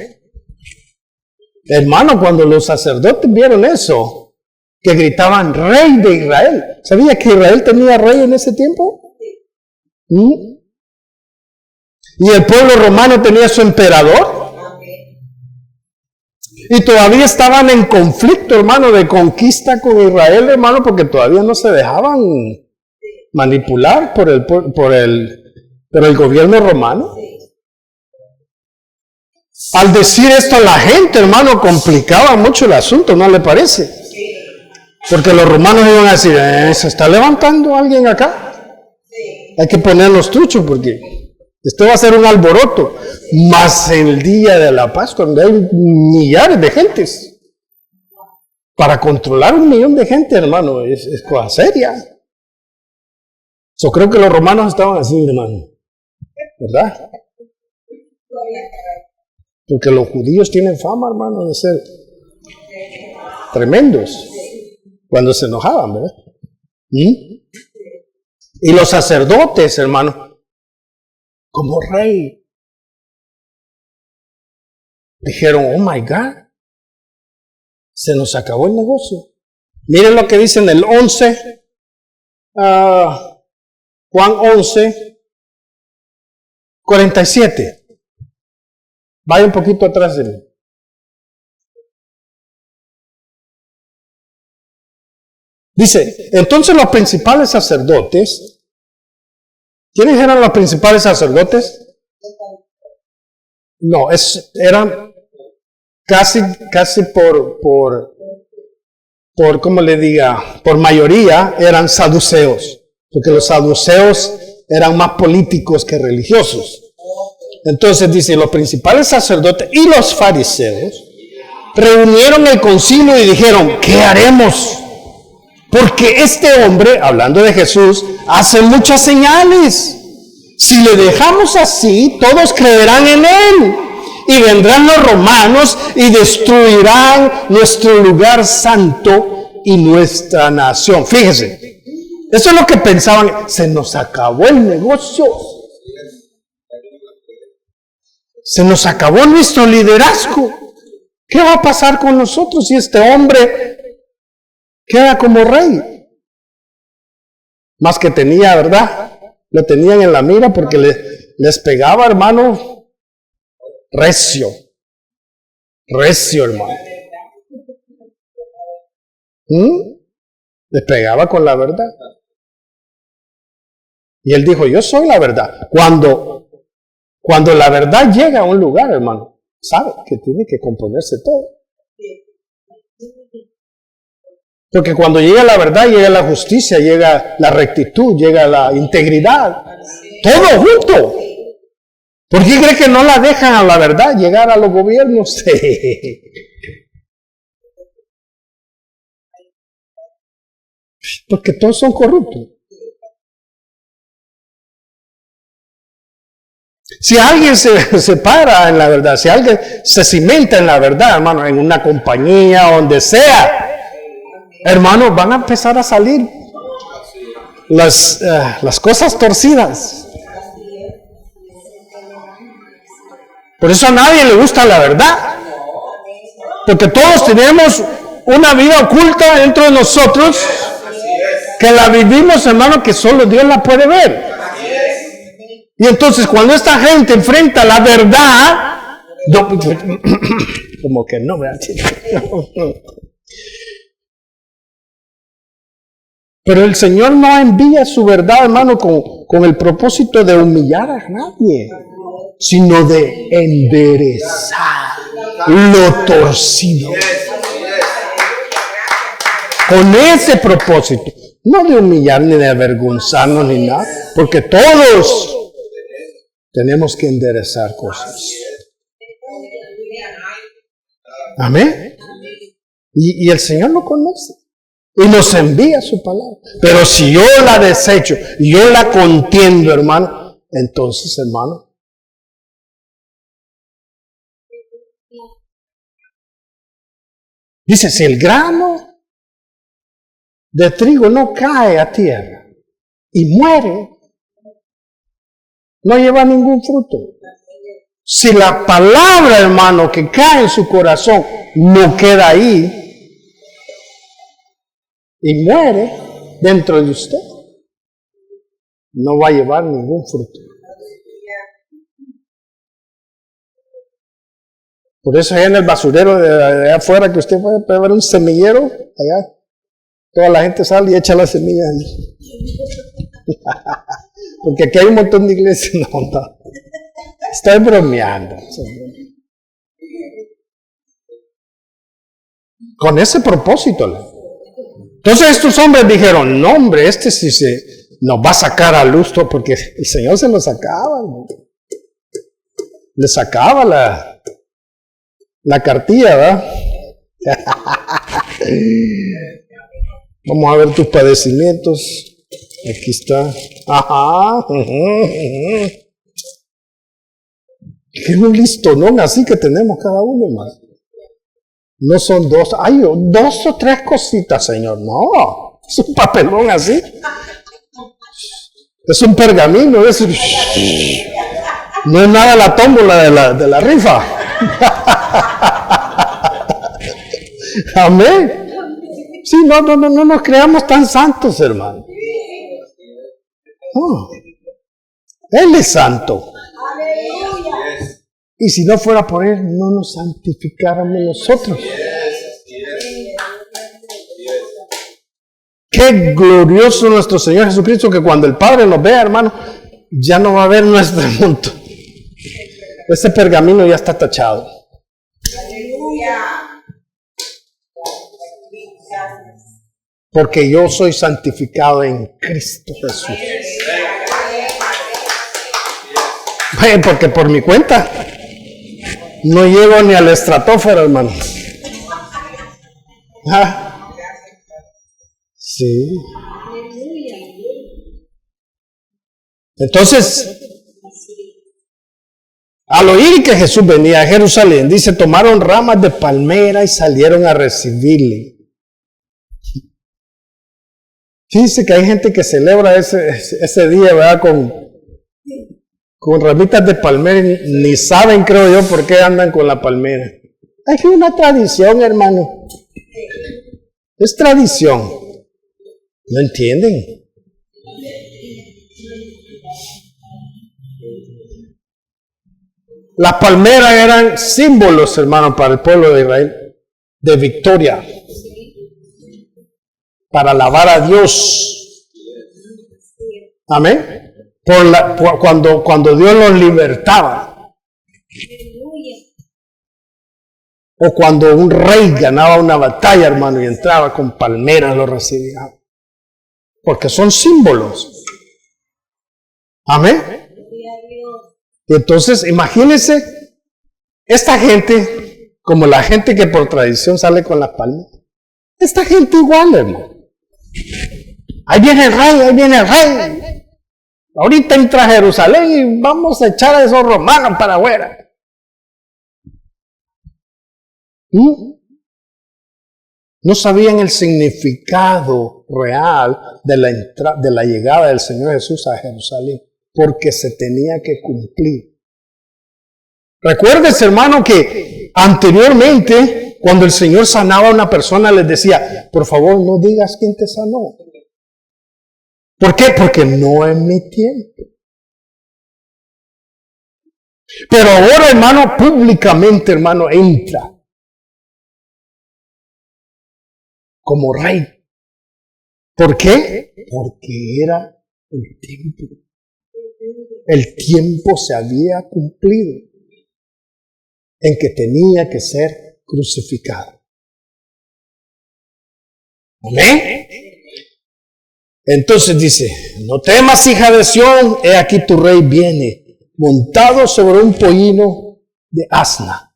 Hermano, cuando los sacerdotes vieron eso, que gritaban Rey de Israel. ¿Sabía que Israel tenía rey en ese tiempo? Y el pueblo romano tenía su emperador. Y todavía estaban en conflicto, hermano, de conquista con Israel, hermano, porque todavía no se dejaban manipular por el gobierno romano. Al decir esto a la gente, hermano, complicaba mucho el asunto, ¿no le parece? Porque los romanos iban a decir, ¿se está levantando alguien acá? Hay que ponernos truchos porque esto va a ser un alboroto. Más el día de la Pascua, donde hay millares de gentes. Para controlar 1 millón de gente, hermano, es cosa seria. Yo creo que los romanos estaban así, hermano. ¿Verdad? Porque los judíos tienen fama, hermano, de ser tremendos cuando se enojaban, ¿verdad? Y los sacerdotes, hermano, como rey, dijeron, oh my God, se nos acabó el negocio. Miren lo que dice en el 11, Juan 11, 47. Vaya un poquito atrás de mí. Dice, entonces los principales sacerdotes, ¿quiénes eran los principales sacerdotes? No, eran casi por ¿cómo le diga? Por mayoría eran saduceos, porque los saduceos eran más políticos que religiosos. Entonces dice, los principales sacerdotes y los fariseos reunieron el concilio y dijeron, ¿qué haremos? Porque este hombre, hablando de Jesús, hace muchas señales. Si le dejamos así, todos creerán en él. Y vendrán los romanos y destruirán nuestro lugar santo y nuestra nación. Fíjese, eso es lo que pensaban. Se nos acabó el negocio. Se nos acabó nuestro liderazgo. ¿Qué va a pasar con nosotros si este hombre queda como rey? Más que tenía, ¿verdad? Lo tenían en la mira porque les pegaba, hermano, recio, hermano. Les pegaba con la verdad. Y él dijo, yo soy la verdad. Cuando la verdad llega a un lugar, hermano, sabe que tiene que componerse todo. Porque cuando llega la verdad, llega la justicia, llega la rectitud, llega la integridad. Todo junto. ¿Por qué cree que no la dejan a la verdad llegar a los gobiernos? Porque todos son corruptos. Si alguien se para en la verdad, si alguien se cimenta en la verdad, hermano, en una compañía, donde sea, hermano, van a empezar a salir las cosas torcidas. Por eso a nadie le gusta la verdad. Porque todos tenemos una vida oculta dentro de nosotros que la vivimos, hermano, que solo Dios la puede ver. Y entonces cuando esta gente enfrenta la verdad, como que no, ¿verdad? Pero el Señor no envía su verdad, hermano, con el propósito de humillar a nadie, sino de enderezar lo torcido. Con ese propósito, no de humillar ni de avergonzarnos ni nada, porque todos tenemos que enderezar cosas. Amén. Y el Señor lo conoce. Y nos envía su palabra. Pero si yo la desecho y yo la contiendo, hermano, entonces, hermano, dice, si el grano de trigo no cae a tierra y muere, no lleva ningún fruto. Si la palabra, hermano, que cae en su corazón no queda ahí y muere dentro de usted, no va a llevar ningún fruto. Por eso allá en el basurero de allá afuera que usted puede ver un semillero, allá toda la gente sale y echa las semillas. Porque aquí hay un montón de iglesias. No. Estoy bromeando. Con ese propósito. Entonces estos hombres dijeron, no hombre, este sí nos va a sacar a luz, porque el Señor se lo sacaba. Le sacaba la cartilla, ¿verdad? Vamos a ver tus padecimientos. Aquí está. Ajá. Qué un listonón así que tenemos cada uno, hermano. No son dos. Hay 2 o 3 cositas, Señor. No. Es un papelón así. Es un pergamino. No es nada la tómbola de la rifa. Amén. Sí, no nos creamos tan santos, hermano. No. Él es santo. Y si no fuera por Él, no nos santificáramos nosotros. Qué glorioso nuestro Señor Jesucristo, que cuando el Padre nos vea, hermano, ya no va a ver nuestro mundo. Ese pergamino ya está tachado. Porque yo soy santificado en Cristo Jesús. Porque por mi cuenta no llego ni al estratosfera, hermano. ¿Ah? Sí. Entonces, al oír que Jesús venía a Jerusalén, dice, tomaron ramas de palmera y salieron a recibirle. Fíjense que hay gente que celebra ese día, ¿verdad? Con ramitas de palmera, ni saben, creo yo, por qué andan con la palmera. Es una tradición, hermano. Es tradición. ¿No entienden? Las palmeras eran símbolos, hermano, para el pueblo de Israel, de victoria, para alabar a Dios. Amén. Cuando Dios los libertaba, o cuando un rey ganaba una batalla, hermano, y entraba con palmeras, lo recibía, porque son símbolos. Amén. Y entonces, imagínense, esta gente, como la gente que por tradición sale con las palmas, esta gente igual, hermano. Ahí viene el rey, ahí viene el rey. Ahorita entra a Jerusalén y vamos a echar a esos romanos para afuera. No sabían el significado real de la llegada del Señor Jesús a Jerusalén, porque se tenía que cumplir. Recuérdese, hermano, que anteriormente, cuando el Señor sanaba a una persona, les decía, por favor, no digas quién te sanó. ¿Por qué? Porque no es mi tiempo. Pero ahora, hermano, públicamente, hermano, entra como rey. ¿Por qué? Porque era el tiempo. El tiempo se había cumplido en que tenía que ser crucificado. ¿Amén? Entonces dice, no temas, hija de Sión, he aquí tu rey viene, montado sobre un pollino de asna.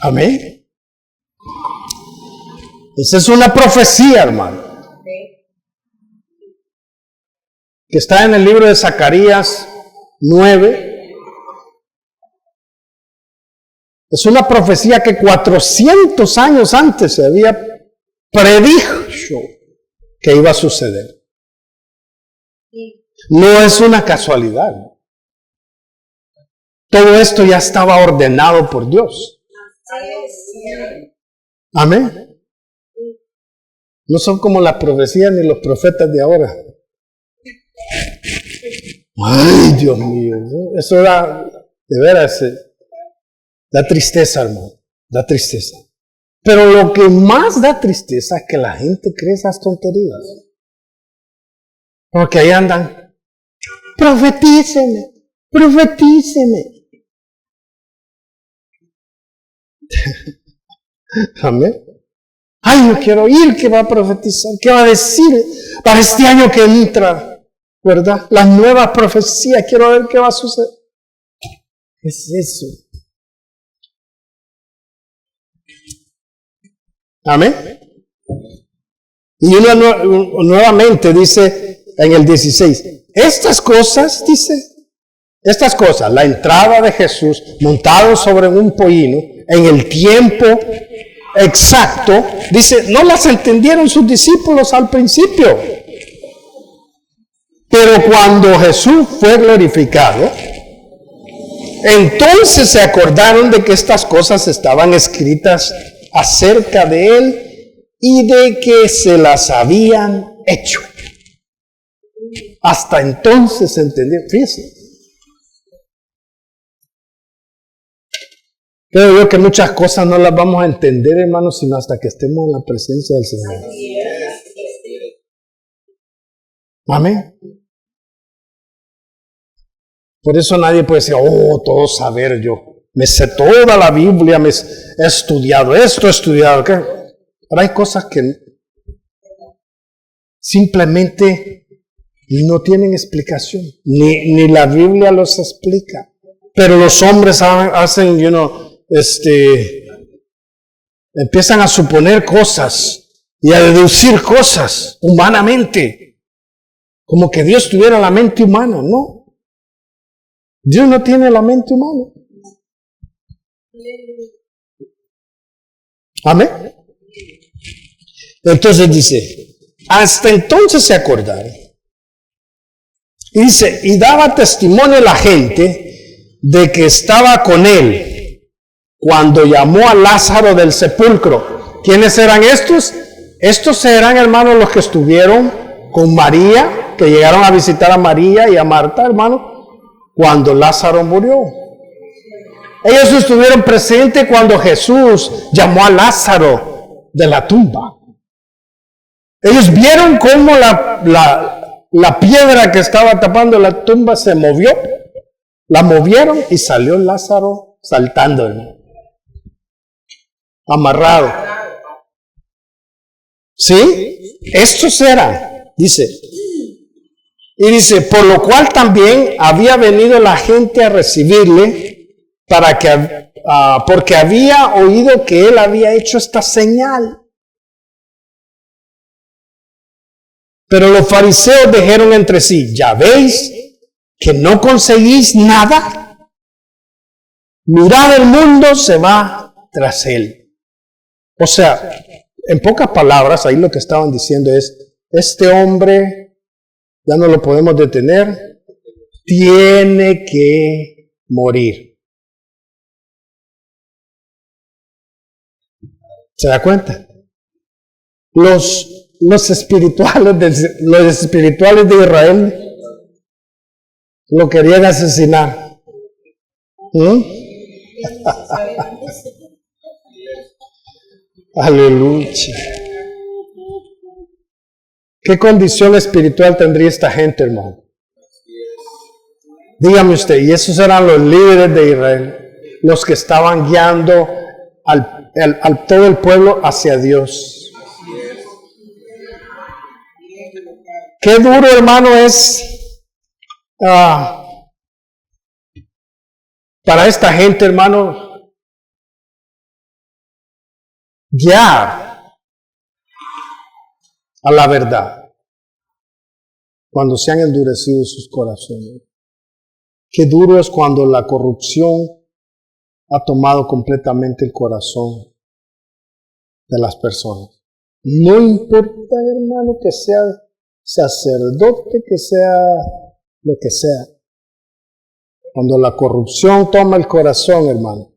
Amén. Esa es una profecía, hermano, que está en el libro de Zacarías 9. Es una profecía que 400 años antes se había predicho que iba a suceder. No es una casualidad. Todo esto ya estaba ordenado por Dios. Amén. No son como las profecías ni los profetas de ahora. Ay, Dios mío. Eso da, de veras, da tristeza, hermano. Da tristeza. Pero lo que más da tristeza es que la gente cree esas tonterías. Porque ahí andan. Profetíceme. Profetíceme. Amén. Ay, yo quiero oír qué va a profetizar, qué va a decir para este año que entra, ¿verdad? Las nuevas profecías, quiero ver qué va a suceder. ¿Qué es eso? Amén. Y nuevamente dice en el 16, estas cosas, la entrada de Jesús montado sobre un pollino en el tiempo exacto, dice, no las entendieron sus discípulos al principio. Pero cuando Jesús fue glorificado, entonces se acordaron de que estas cosas estaban escritas acerca de él y de que se las habían hecho. Hasta entonces entendieron. Fíjense. Creo yo que muchas cosas no las vamos a entender, hermanos, sino hasta que estemos en la presencia del Señor. Amén. Por eso nadie puede decir, oh, todo saber yo. Me sé toda la Biblia, he estudiado esto, he estudiado aquello. Pero hay cosas que simplemente no tienen explicación. Ni la Biblia los explica. Pero los hombres hacen, empiezan a suponer cosas y a deducir cosas humanamente, como que Dios tuviera la mente humana. No, Dios no tiene la mente humana. Amén. Entonces dice, hasta entonces se acordaron. Y dice, y daba testimonio la gente de que estaba con él cuando llamó a Lázaro del sepulcro. ¿Quiénes eran estos? Estos eran, hermanos, los que estuvieron con María, que llegaron a visitar a María y a Marta, hermano, cuando Lázaro murió. Ellos estuvieron presentes cuando Jesús llamó a Lázaro de la tumba. Ellos vieron cómo la piedra que estaba tapando la tumba se movió. La movieron y salió Lázaro saltando, hermano. Amarrado. ¿Sí? Estos eran, dice, Y dice, por lo cual también había venido la gente a recibirle, porque había oído que él había hecho esta señal. Pero los fariseos dijeron entre sí, ¿ya veis que no conseguís nada? Mirad, el mundo se va tras él. O sea, en pocas palabras, ahí lo que estaban diciendo es, este hombre ya no lo podemos detener, tiene que morir. ¿Se da cuenta? Los espirituales de Israel lo querían asesinar. Aleluya. ¿Qué condición espiritual tendría esta gente, hermano? Dígame usted, y esos eran los líderes de Israel, los que estaban guiando al todo el pueblo hacia Dios. Qué duro, hermano, es para esta gente, hermano, guiar a la verdad cuando se han endurecido sus corazones. Qué duro es cuando la corrupción ha tomado completamente el corazón de las personas. No importa, hermano, que sea sacerdote, que sea lo que sea. Cuando la corrupción toma el corazón, hermano.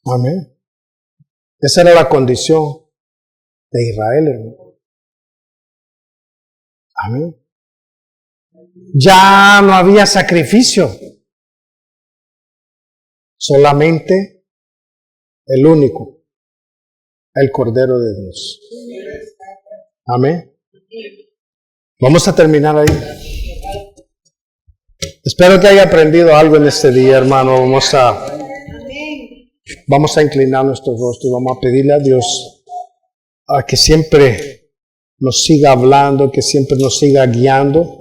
Amén. Esa era la condición de Israel, hermano. Amén. Ya no había sacrificio. Solamente el único, el Cordero de Dios. Amén. Vamos a terminar ahí. Espero que haya aprendido algo en este día, hermano. Vamos a inclinar nuestro rostro y vamos a pedirle a Dios a que siempre nos siga hablando, que siempre nos siga guiando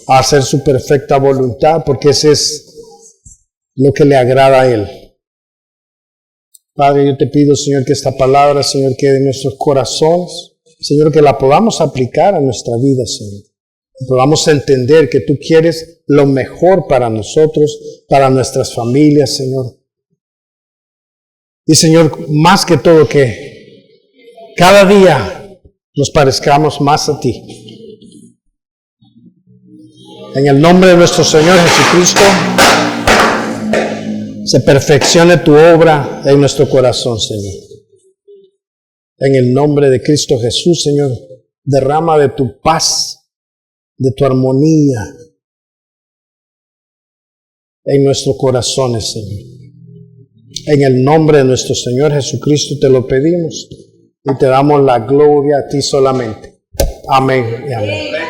a hacer su perfecta voluntad, porque ese es lo que le agrada a Él. Padre, yo te pido, Señor, que esta palabra, Señor, quede en nuestros corazones, Señor, que la podamos aplicar a nuestra vida, Señor. Que podamos entender que tú quieres lo mejor para nosotros, para nuestras familias, Señor. Y Señor, más que todo, que cada día nos parezcamos más a ti. En el nombre de nuestro Señor Jesucristo, se perfeccione tu obra en nuestro corazón, Señor. En el nombre de Cristo Jesús, Señor, derrama de tu paz, de tu armonía en nuestros corazones, Señor. En el nombre de nuestro Señor Jesucristo te lo pedimos y te damos la gloria a ti solamente. Amén y amén.